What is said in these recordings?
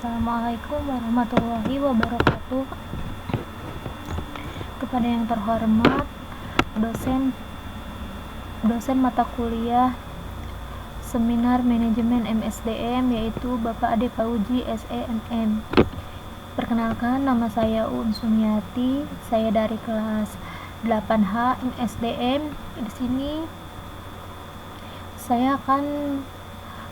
Assalamualaikum warahmatullahi wabarakatuh. Kepada yang terhormat dosen mata kuliah Seminar Manajemen MSDM, yaitu Bapak Ade Pauji SEMM. Perkenalkan, nama saya Uun Sumiati. Saya dari kelas 8H MSDM. Di sini saya akan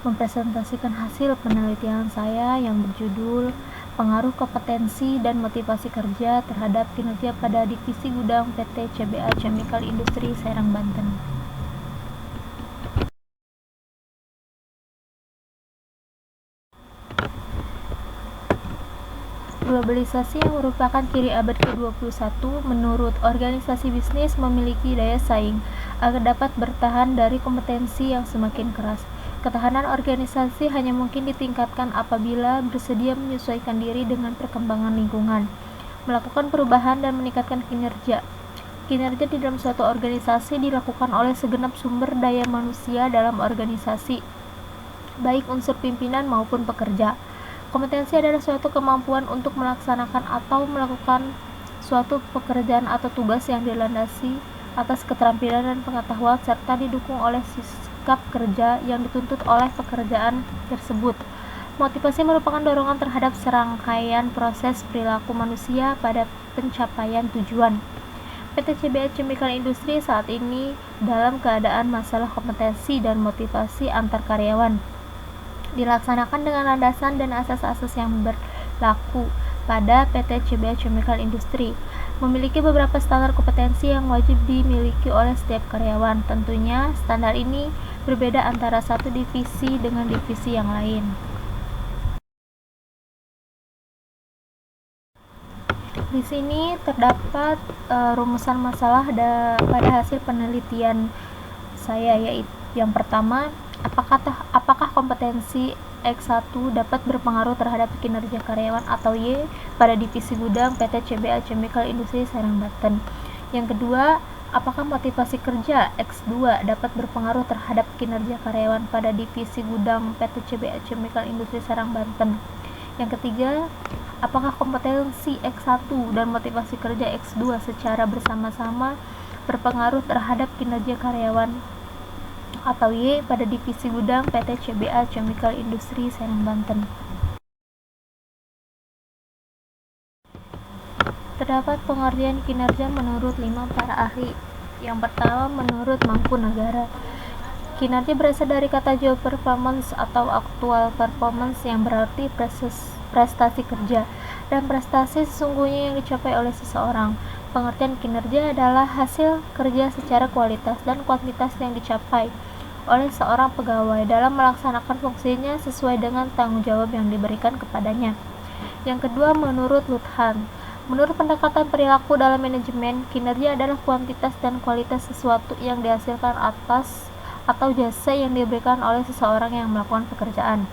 mempresentasikan hasil penelitian saya yang berjudul Pengaruh Kompetensi dan Motivasi Kerja terhadap Kinerja pada Divisi Gudang PT CBA Chemical Industry Serang, Banten. Globalisasi yang merupakan ciri abad ke-21 menurut organisasi bisnis memiliki daya saing agar dapat bertahan dari kompetensi yang semakin keras. Ketahanan organisasi hanya mungkin ditingkatkan apabila bersedia menyesuaikan diri dengan perkembangan lingkungan, melakukan perubahan dan meningkatkan kinerja. Kinerja di dalam suatu organisasi dilakukan oleh segenap sumber daya manusia dalam organisasi, baik unsur pimpinan maupun pekerja. Kompetensi adalah suatu kemampuan untuk melaksanakan atau melakukan suatu pekerjaan atau tugas yang dilandasi atas keterampilan dan pengetahuan serta didukung oleh sikap kerja yang dituntut oleh pekerjaan tersebut. Motivasi merupakan dorongan terhadap serangkaian proses perilaku manusia pada pencapaian tujuan. PT CBA Chemical Industry saat ini dalam keadaan masalah kompetensi dan motivasi antar karyawan dilaksanakan dengan landasan dan asas-asas yang berlaku pada PT CBA Chemical Industry. Memiliki beberapa standar kompetensi yang wajib dimiliki oleh setiap karyawan. Tentunya standar ini berbeda antara satu divisi dengan divisi yang lain. Di sini terdapat rumusan masalah pada hasil penelitian saya, yaitu yang pertama, apakah kompetensi X1 dapat berpengaruh terhadap kinerja karyawan atau Y pada divisi gudang PT CBA Chemical Industry Serang, Banten. Yang kedua, apakah motivasi kerja X2 dapat berpengaruh terhadap kinerja karyawan pada divisi gudang PT CBA Chemical Industry Serang, Banten. Yang ketiga, apakah kompetensi X1 dan motivasi kerja X2 secara bersama-sama berpengaruh terhadap kinerja karyawan atau Y pada divisi gudang PT CBA Chemical Industry Serang, Banten. Terdapat pengertian kinerja menurut 5 para ahli. Yang pertama, menurut Mangku Negara. Kinerja berasal dari kata job performance atau actual performance yang berarti prestasi kerja dan prestasi sesungguhnya yang dicapai oleh seseorang. Pengertian kinerja adalah hasil kerja secara kualitas dan kuantitas yang dicapai oleh seorang pegawai dalam melaksanakan fungsinya sesuai dengan tanggung jawab yang diberikan kepadanya. Yang kedua, menurut Luthan. Menurut pendekatan perilaku dalam manajemen, kinerja adalah kuantitas dan kualitas sesuatu yang dihasilkan atas atau jasa yang diberikan oleh seseorang yang melakukan pekerjaan.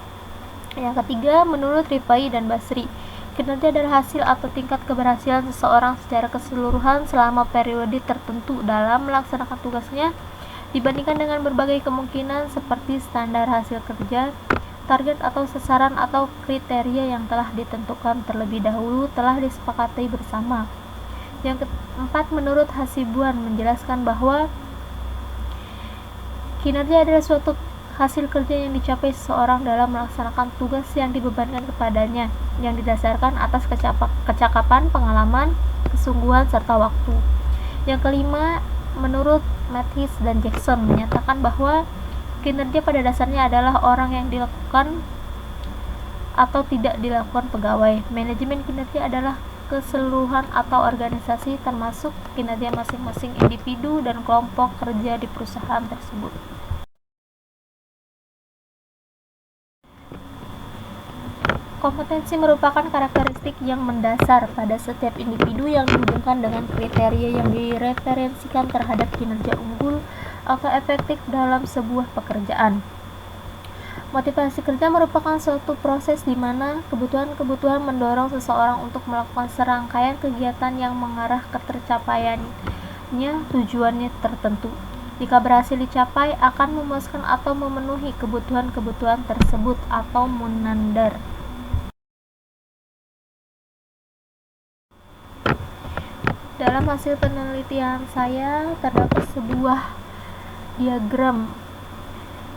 Yang ketiga, menurut Rifai dan Basri, kinerja adalah hasil atau tingkat keberhasilan seseorang secara keseluruhan selama periode tertentu dalam melaksanakan tugasnya dibandingkan dengan berbagai kemungkinan seperti standar hasil kerja, target atau sasaran atau kriteria yang telah ditentukan terlebih dahulu telah disepakati bersama. Yang keempat, menurut Hasibuan menjelaskan bahwa kinerja adalah suatu hasil kerja yang dicapai seseorang dalam melaksanakan tugas yang dibebankan kepadanya, yang didasarkan atas kecakapan, pengalaman, kesungguhan, serta waktu. Yang kelima, menurut Mathis dan Jackson menyatakan bahwa kinerja pada dasarnya adalah orang yang dilakukan atau tidak dilakukan pegawai. Manajemen kinerja adalah keseluruhan atau organisasi termasuk kinerja masing-masing individu dan kelompok kerja di perusahaan tersebut. Kompetensi merupakan karakteristik yang mendasar pada setiap individu yang dihubungkan dengan kriteria yang direferensikan terhadap kinerja unggul atau efektif dalam sebuah pekerjaan. Motivasi kerja merupakan suatu proses di mana kebutuhan-kebutuhan mendorong seseorang untuk melakukan serangkaian kegiatan yang mengarah ke tercapaiannya tujuannya tertentu. Jika berhasil dicapai, akan memuaskan atau memenuhi kebutuhan-kebutuhan tersebut atau menandar. Dalam hasil penelitian saya terdapat sebuah diagram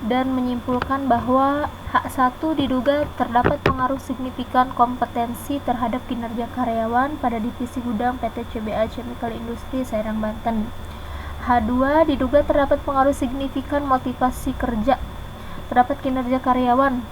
dan menyimpulkan bahwa H1 diduga terdapat pengaruh signifikan kompetensi terhadap kinerja karyawan pada divisi gudang PT CBA Chemical Industry Serang, Banten. H2 diduga terdapat pengaruh signifikan motivasi kerja terhadap kinerja karyawan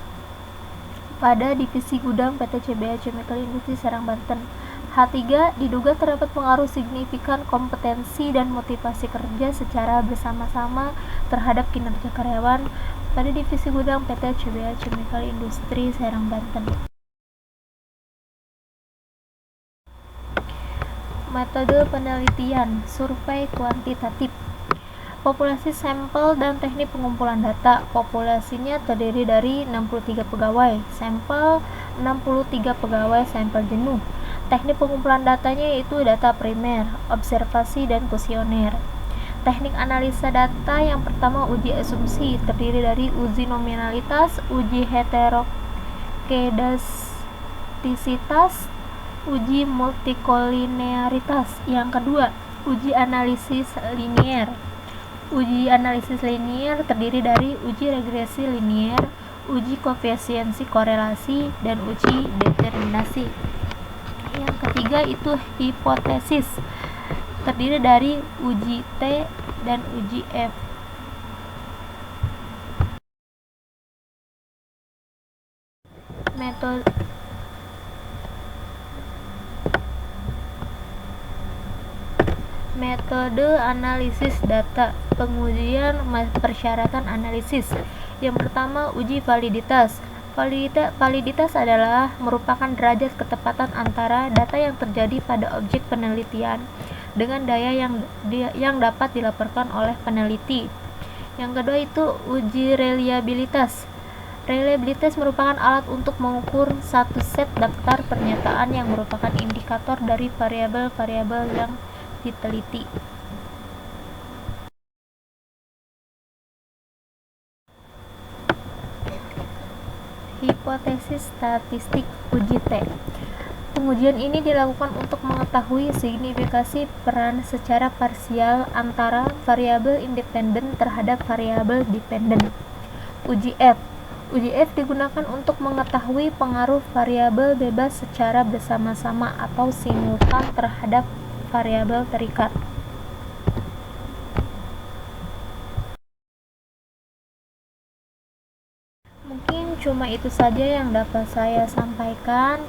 pada divisi gudang PT CBA Chemical Industry Serang, Banten. H3 diduga terdapat pengaruh signifikan kompetensi dan motivasi kerja secara bersama-sama terhadap kinerja karyawan pada divisi gudang PT CBA Chemical Industry Serang, Banten. Metode penelitian survei kuantitatif. Populasi sampel dan teknik pengumpulan data. Populasinya terdiri dari 63 pegawai, sampel 63 pegawai sampel jenuh. Teknik pengumpulan datanya yaitu data primer, observasi, dan kuesioner. Teknik analisa data yang pertama uji asumsi, terdiri dari uji nominalitas, uji heterokedastisitas, uji multikolinearitas. Yang kedua, uji analisis linier. Uji analisis linier terdiri dari uji regresi linier, uji koefisiensi korelasi, dan uji determinasi. Yang ketiga itu hipotesis, terdiri dari uji T dan uji F. Metode analisis data. Pengujian persyaratan analisis. Yang pertama, uji validitas. Validitas adalah merupakan derajat ketepatan antara data yang terjadi pada objek penelitian dengan daya yang dapat dilaporkan oleh peneliti. Yang kedua itu uji reliabilitas. Reliabilitas merupakan alat untuk mengukur satu set daftar pernyataan yang merupakan indikator dari variabel-variabel yang diteliti. Hipotesis statistik uji T. Pengujian ini dilakukan untuk mengetahui signifikasi peran secara parsial antara variabel independen terhadap variabel dependen. Uji F. Uji F digunakan untuk mengetahui pengaruh variabel bebas secara bersama-sama atau simultan terhadap variabel terikat. Mungkin cuma itu saja yang dapat saya sampaikan.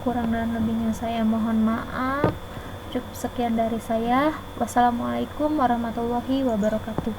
Kurang dan lebihnya saya mohon maaf. Cukup sekian dari saya. Wassalamualaikum warahmatullahi wabarakatuh.